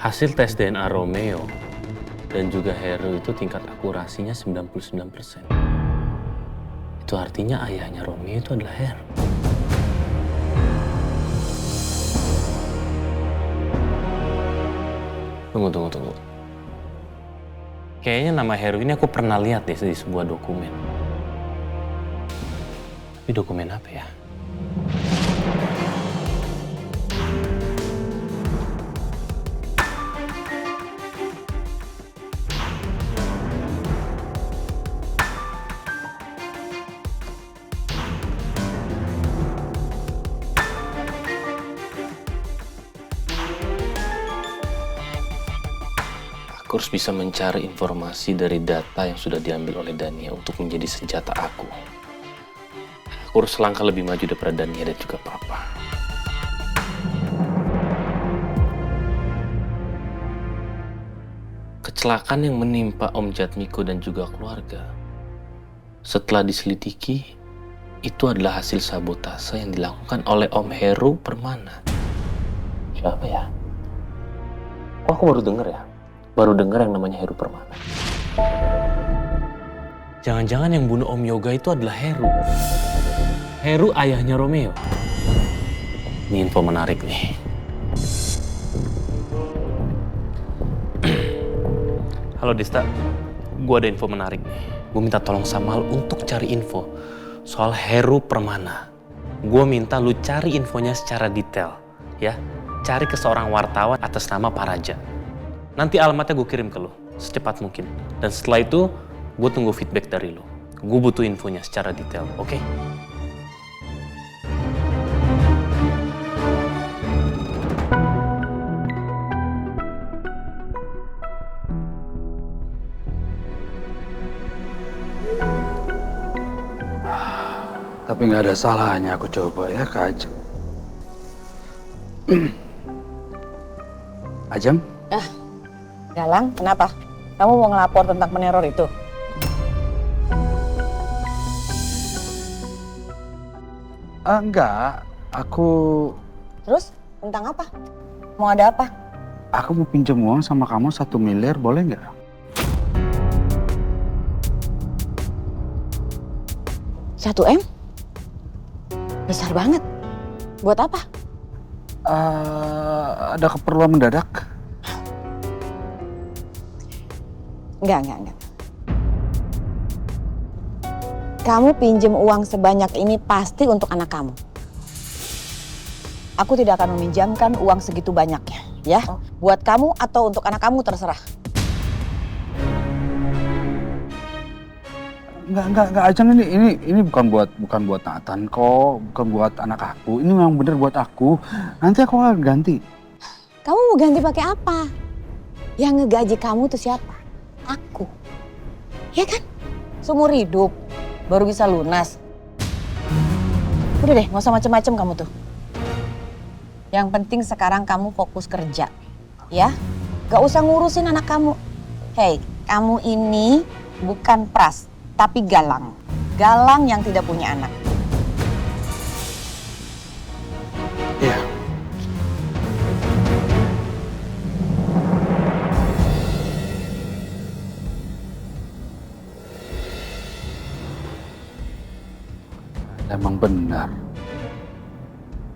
Hasil tes DNA Romeo dan juga Heru itu tingkat akurasinya 99%. Itu artinya ayahnya Romeo itu adalah Heru. Tunggu. Kayaknya nama Heru ini aku pernah lihat deh di sebuah dokumen. Tapi dokumen apa ya? Aku harus bisa mencari informasi dari data yang sudah diambil oleh Dania untuk menjadi senjata aku. Aku harus selangkah lebih maju daripada Dania dan juga Papa. Kecelakaan yang menimpa Om Jatmiko dan juga keluarga, setelah diselidiki, itu adalah hasil sabotase yang dilakukan oleh Om Heru Permana. Siapa ya? Kok aku baru denger ya? Baru dengar yang namanya Heru Permana. Jangan-jangan yang bunuh Om Yoga itu adalah Heru. Heru ayahnya Romeo. Ini info menarik nih. Halo Dista, gue ada info menarik nih. Gue minta tolong sama lu untuk cari info soal Heru Permana. Gue minta lu cari infonya secara detail, ya. Cari ke seorang wartawan atas nama Paraja. Nanti alamatnya gue kirim ke lo secepat mungkin. Dan setelah itu, gue tunggu feedback dari lo. Gue butuh infonya secara detail, oke? Tapi nggak ada salahnya aku coba ya, Kak Ajeng. Ajeng? Galang, kenapa? Kamu mau ngelapor tentang peneror itu? Enggak, aku Terus, tentang apa? Mau ada apa? mau pinjam uang sama kamu 1 miliar, boleh nggak? Satu M? Besar banget. Buat apa? Ada keperluan mendadak. Enggak. Kamu pinjem uang sebanyak ini pasti untuk anak kamu. Aku tidak akan meminjamkan uang segitu banyaknya, ya. Buat kamu atau untuk anak kamu terserah. Enggak, Ajeng, ini bukan buat Nathan kok, bukan buat anak aku. Ini memang bener buat aku. Nanti aku akan ganti. Kamu mau ganti pakai apa? Yang ngegaji kamu tuh siapa? Aku. Ya kan? Seumur hidup baru bisa lunas. Udah deh, nggak usah macem-macem kamu tuh. Yang penting sekarang kamu fokus kerja, ya. Gak usah ngurusin anak kamu. Hei, kamu ini bukan Pras, tapi Galang. Galang yang tidak punya anak. Iya. Emang benar.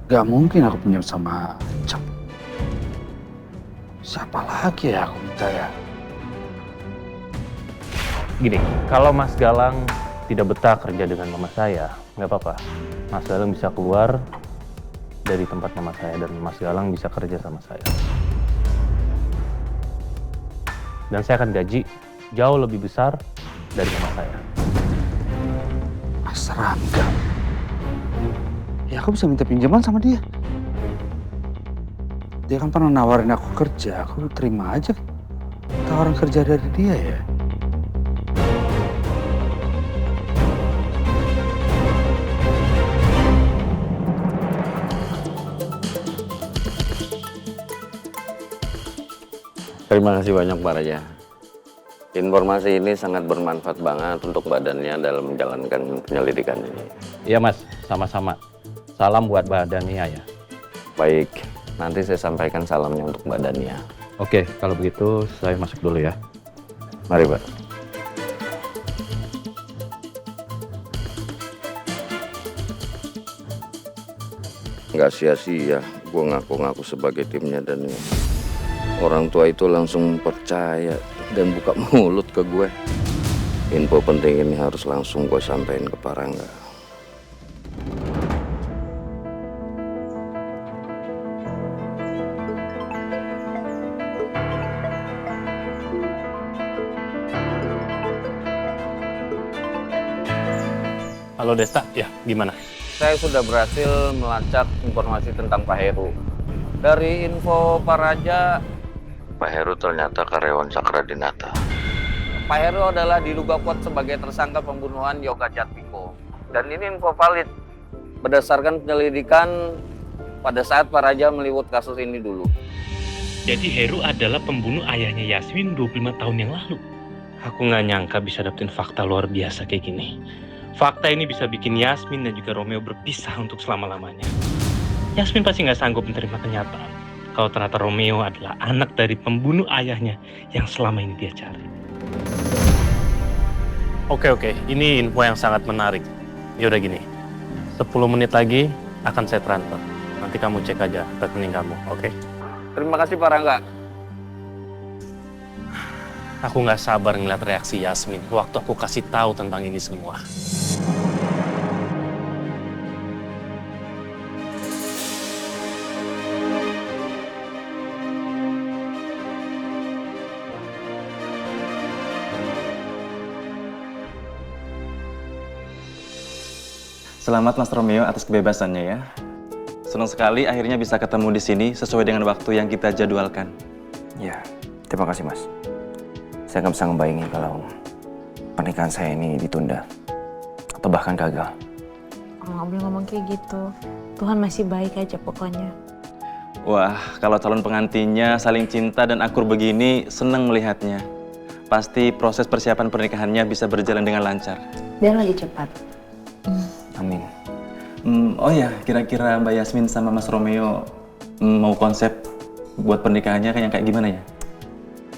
Gak mungkin aku punya sama Ajeng. Siapa lagi ya aku minta ya? Gini, kalau Mas Galang tidak betah kerja dengan mama saya, nggak apa-apa. Mas Galang bisa keluar dari tempat mama saya dan Mas Galang bisa kerja sama saya. Dan saya akan gaji jauh lebih besar dari mama saya. Mas Rangga. Ya aku bisa minta pinjaman sama dia. Dia kan pernah nawarin aku kerja, aku terima aja tawaran kerja dari dia ya. Terima kasih banyak Pak Raja. Informasi ini sangat bermanfaat banget untuk badannya dalam menjalankan penyelidikan ini. Iya Mas, sama-sama. Salam buat badannya ya. Baik, nanti saya sampaikan salamnya untuk badannya. Oke, kalau begitu saya masuk dulu ya. Mari, Pak. Nggak sia-sia gue ngaku-ngaku sebagai timnya dan orang tua itu langsung percaya dan buka mulut ke gue. Info penting ini harus langsung gue sampein ke Parangga. Halo Desta, ya gimana? Saya sudah berhasil melacak informasi tentang Pak Heru. Dari info Pak Raja, Pak Heru ternyata karyawan Cakradinata. Pak Heru adalah diduga kuat sebagai tersangka pembunuhan Yoga Jatmiko. Dan ini info valid. Berdasarkan penyelidikan pada saat Pak Raja meliput kasus ini dulu. Jadi Heru adalah pembunuh ayahnya Yasmin 25 tahun yang lalu. Aku nggak nyangka bisa dapetin fakta luar biasa kayak gini. Fakta ini bisa bikin Yasmin dan juga Romeo berpisah untuk selama-lamanya. Yasmin pasti nggak sanggup menerima kenyataan kalau ternyata Romeo adalah anak dari pembunuh ayahnya yang selama ini dia cari. Oke, ini info yang sangat menarik. Yaudah gini, 10 menit lagi akan saya transfer. Nanti kamu cek aja rekening kamu, oke? Terima kasih Pak Rangga. Aku nggak sabar ngeliat reaksi Yasmin waktu aku kasih tahu tentang ini semua. Selamat Mas Romeo atas kebebasannya ya. Senang sekali akhirnya bisa ketemu di sini sesuai dengan waktu yang kita jadwalkan. Ya, terima kasih Mas. Saya nggak bisa ngebayangin kalau pernikahan saya ini ditunda atau bahkan gagal. Oh, nggak boleh ngomong kayak gitu. Tuhan masih baik aja pokoknya. Wah, kalau calon pengantinnya saling cinta dan akur begini, senang melihatnya. Pasti proses persiapan pernikahannya bisa berjalan dengan lancar. Dan lagi cepat. Amin. Oh ya, kira-kira Mbak Yasmin sama Mas Romeo mau konsep buat pernikahannya kayak gimana ya?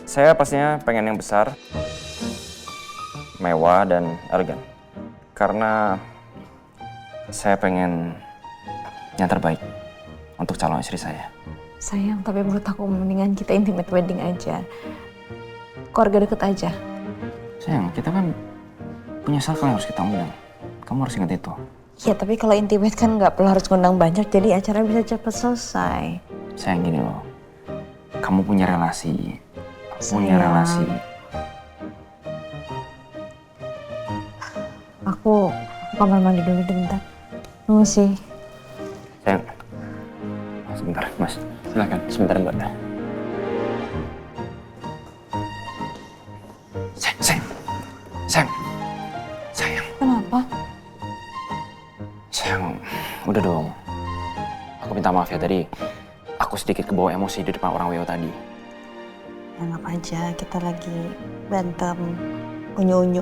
Saya pastinya pengen yang besar, mewah, dan elegan. Karena saya pengen yang terbaik untuk calon istri saya. Sayang, tapi menurut aku mendingan kita intimate wedding aja. Keluarga deket aja. Sayang, kita kan punya circle yang harus kita undang. Kamu harus ingat itu. Ya, tapi kalau intimate kan nggak perlu harus ngundang banyak, jadi acara bisa cepat selesai. Sayang gini loh, kamu punya relasi. Punya Sayang. relasi. Aku kamar mandi dulu bentar. Tunggu sih. Sayang, sebentar Mas. Silakan. Sebentar Mbak. Sayang. Kenapa? Sayang, udah dong. Aku minta maaf ya tadi. Aku sedikit kebawa emosi di depan orang WO tadi. Anggap aja kita lagi berantem, unyu-unyu.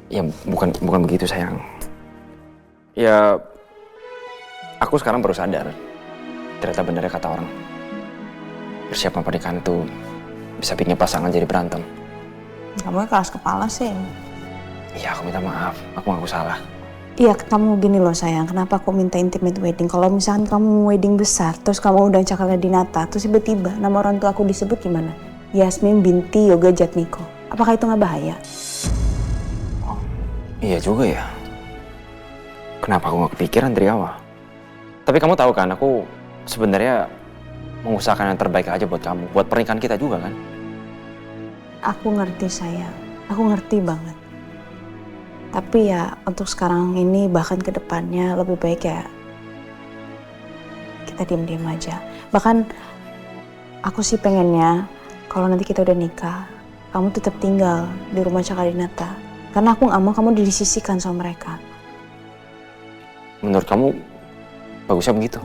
Ya bukan begitu sayang. Ya, aku sekarang baru sadar. Ternyata benar ya kata orang. Persiapan pernikahan itu bisa bikin pasangan jadi berantem. Kamu keras kepala sih. Iya, aku minta maaf. Aku ngaku salah. Iya, kamu gini loh sayang, kenapa aku minta intimate wedding? Kalau misalkan kamu wedding besar, terus kamu undang Cakradinata, terus tiba-tiba nama orang tua aku disebut gimana? Yasmin binti Yoga Jatmiko. Apakah itu nggak bahaya? Oh, iya juga ya. Kenapa aku nggak kepikiran dari awal? Tapi kamu tahu kan, aku sebenarnya mengusahakan yang terbaik aja buat kamu, buat pernikahan kita juga kan? Aku ngerti sayang, aku ngerti banget. Tapi ya untuk sekarang ini bahkan ke depannya lebih baik ya kita diam-diam aja. Bahkan aku sih pengennya kalau nanti kita udah nikah, kamu tetap tinggal di rumah Cakradinata. Karena aku nggak mau kamu disisihkan sama mereka. Menurut kamu bagusnya begitu?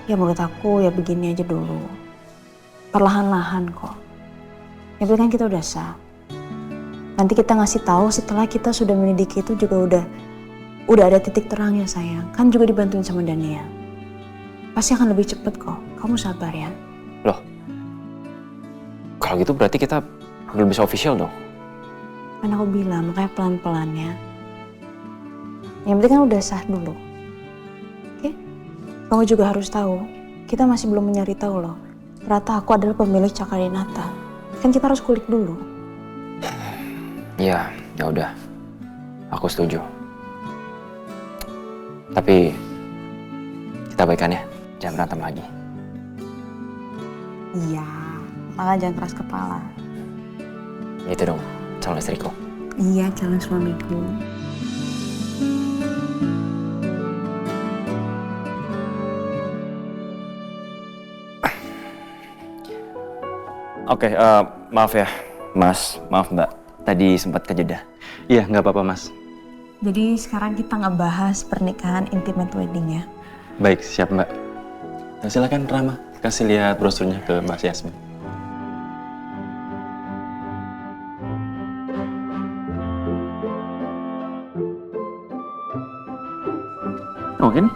Ya menurut aku ya begini aja dulu. Perlahan-lahan kok. Yang penting kan kita udah sah. Nanti kita ngasih tahu setelah kita sudah menyelidiki itu juga udah ada titik terangnya sayang. Kan juga dibantuin sama Dania. Pasti akan lebih cepet kok. Kamu sabar ya. Loh, Kalau gitu berarti kita belum bisa official dong. Kan aku bilang, makanya pelan-pelan ya. Yang penting kan udah sah dulu. Oke? Kamu juga harus tahu, kita masih belum mencari tahu loh. Ternyata aku adalah pemilik Cakradinata. Kan kita harus kulik dulu. Iya, ya udah. Aku setuju. Tapi kita baikan ya, jangan berantem lagi. Iya, malah jangan keras kepala. Gitu dong, calon istriku. Iya, calon suamiku. Oke, maaf ya, Mas. Maaf Mbak, tadi sempat kejeda. Iya, nggak apa-apa Mas. Jadi sekarang kita nggak bahas pernikahan intimate wedding ya. Baik, siap Mbak. Nah, silakan Rama, kasih lihat brosurnya ke Mbak Yasmin. Oke nih.